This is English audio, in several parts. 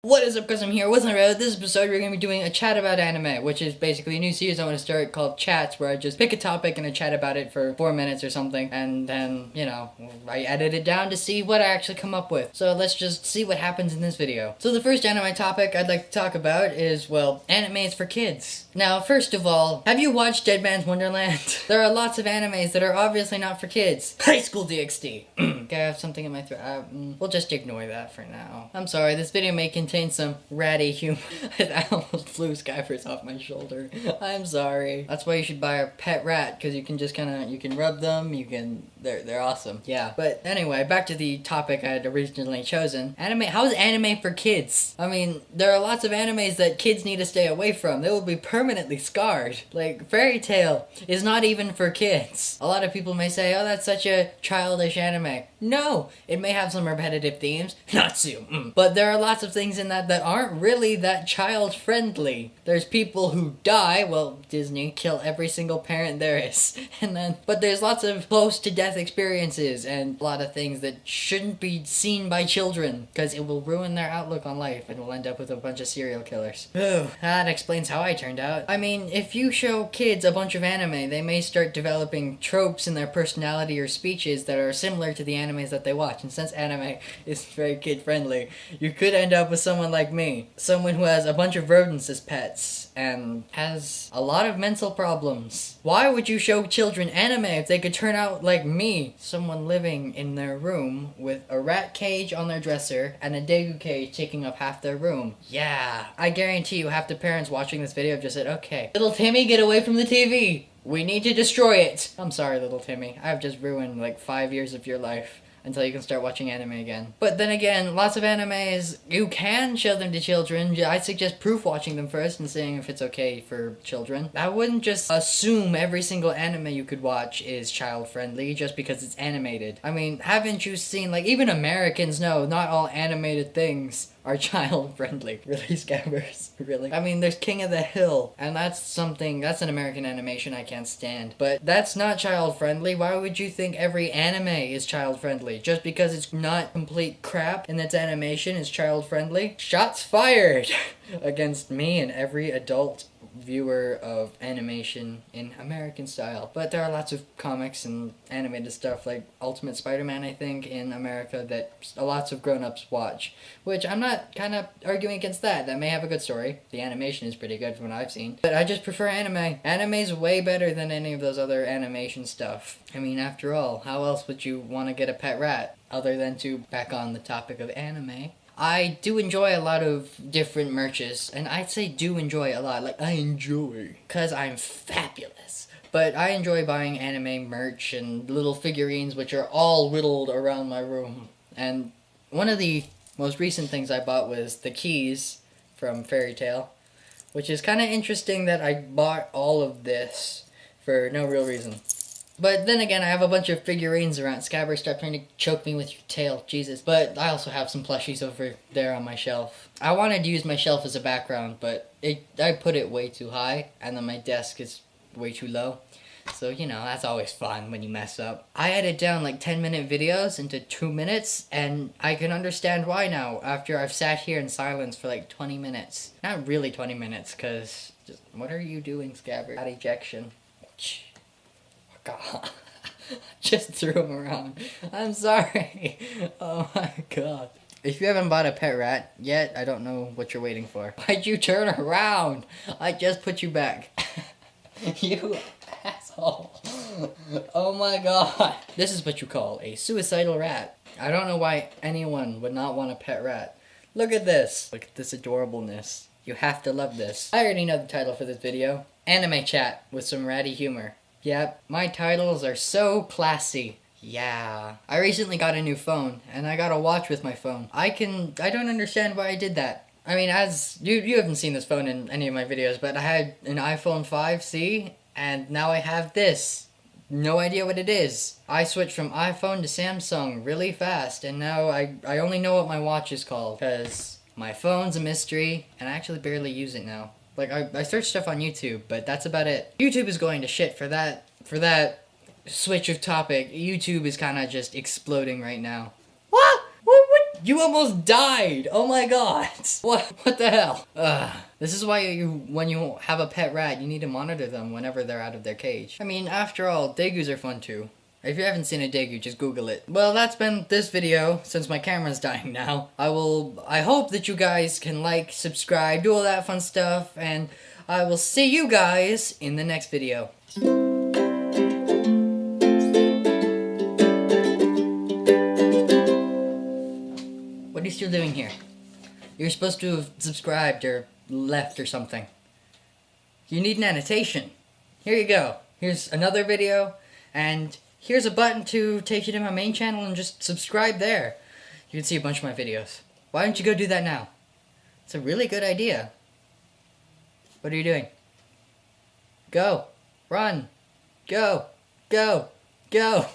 What is up, guys? I'm here with my road. This episode we're going to be doing a chat about anime, which is basically a new series I want to start called Chats, where I just pick a topic and I chat about it for 4 minutes or something, and then, I edit it down to see what I actually come up with. So let's just see what happens in this video. So the first anime topic I'd like to talk about is, well, animes for kids. Now, first of all, have you watched Dead Man's Wonderland? There are lots of animes that are obviously not for kids. High School DxD. Okay, I have something in my throat. We'll just ignore that for now. I'm sorry, this video may contain some ratty humor. I almost flew Skyfers off my shoulder. I'm sorry. That's why you should buy a pet rat, because you can just you can rub them, they're awesome. Yeah, but anyway, back to the topic I had originally chosen. Anime, how is anime for kids? I mean, there are lots of animes that kids need to stay away from. They will be permanently scarred. Like, Fairy Tail is not even for kids. A lot of people may say, oh, that's such a childish anime. No, it may have some repetitive themes, Natsu, but there are lots of things in that aren't really that child-friendly. There's people who die, well, Disney, kill every single parent there is, but there's lots of close-to-death experiences and a lot of things that shouldn't be seen by children, because it will ruin their outlook on life and will end up with a bunch of serial killers. Ooh, that explains how I turned out. I mean, if you show kids a bunch of anime, they may start developing tropes in their personality or speeches that are similar to the animes that they watch, and since anime is very kid-friendly, you could end up with someone like me. Someone who has a bunch of rodents as pets, and has a lot of mental problems. Why would you show children anime if they could turn out like me? Someone living in their room with a rat cage on their dresser, and a degu cage taking up half their room. Yeah, I guarantee you half the parents watching this video have just said, okay, little Timmy, get away from the TV! We need to destroy it! I'm sorry, little Timmy. I've just ruined like 5 years of your life until you can start watching anime again. But then again, lots of animes, you can show them to children. I suggest proof watching them first and seeing if it's okay for children. I wouldn't just assume every single anime you could watch is child-friendly just because it's animated. I mean, haven't you seen, like, even Americans know not all animated things are child-friendly. Really, Scabbers? Really? I mean, there's King of the Hill, and that's an American animation I can't stand. But that's not child-friendly. Why would you think every anime is child-friendly? Just because it's not complete crap in its animation is child-friendly? Shots fired! Against me and every adult viewer of animation in American style. But there are lots of comics and animated stuff like Ultimate Spider-Man, I think, in America that lots of grown-ups watch, which I'm not kind of arguing against that. That may have a good story. The animation is pretty good from what I've seen. But I just prefer anime. Anime's way better than any of those other animation stuff. I mean, after all, how else would you want to get a pet rat other than to, back on the topic of anime, I do enjoy a lot of different merches, and I'd say do enjoy a lot, like I enjoy, cause I'm fabulous. But I enjoy buying anime merch and little figurines which are all whittled around my room. And one of the most recent things I bought was the keys from Fairy Tail, which is kind of interesting that I bought all of this for no real reason. But then again, I have a bunch of figurines around. Scabbers, stop trying to choke me with your tail, Jesus. But I also have some plushies over there on my shelf. I wanted to use my shelf as a background, but I put it way too high, and then my desk is way too low. So, that's always fun when you mess up. I edit down like 10-minute videos into 2 minutes, and I can understand why now, after I've sat here in silence for like 20 minutes. Not really 20 minutes, because, what are you doing, Scabber? That ejection. God. Just threw him around. I'm sorry. Oh my god. If you haven't bought a pet rat yet, I don't know what you're waiting for. Why'd you turn around? I just put you back. You asshole. Oh my god. This is what you call a suicidal rat. I don't know why anyone would not want a pet rat. Look at this. Look at this adorableness. You have to love this. I already know the title for this video. Anime chat with some ratty humor. Yep, my titles are so classy. Yeah. I recently got a new phone, and I got a watch with my phone. I don't understand why I did that. I mean, as, you haven't seen this phone in any of my videos, but I had an iPhone 5C, and now I have this. No idea what it is. I switched from iPhone to Samsung really fast, and now I only know what my watch is called, because my phone's a mystery, and I actually barely use it now. Like, I search stuff on YouTube, but that's about it. YouTube is going to shit for that switch of topic. YouTube is kind of just exploding right now. What? You almost died! Oh my god! What the hell? This is why when you have a pet rat, you need to monitor them whenever they're out of their cage. I mean, after all, degus are fun too. If you haven't seen a degu, just Google it. Well, that's been this video, since my camera's dying now. I hope that you guys can like, subscribe, do all that fun stuff, and I will see you guys in the next video. What are you still doing here? You're supposed to have subscribed or left or something. You need an annotation. Here you go. Here's another video, and here's a button to take you to my main channel and just subscribe there. You can see a bunch of my videos. Why don't you go do that now? It's a really good idea. What are you doing? Go. Run. Go. Go. Go.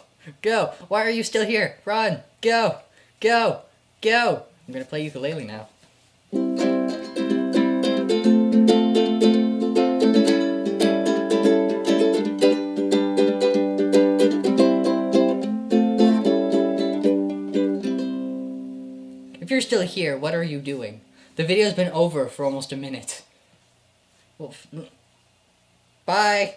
Go. Why are you still here? Run. Go. Go. Go. I'm gonna play ukulele now. If you're still here, what are you doing? The video's been over for almost a minute. Well, bye!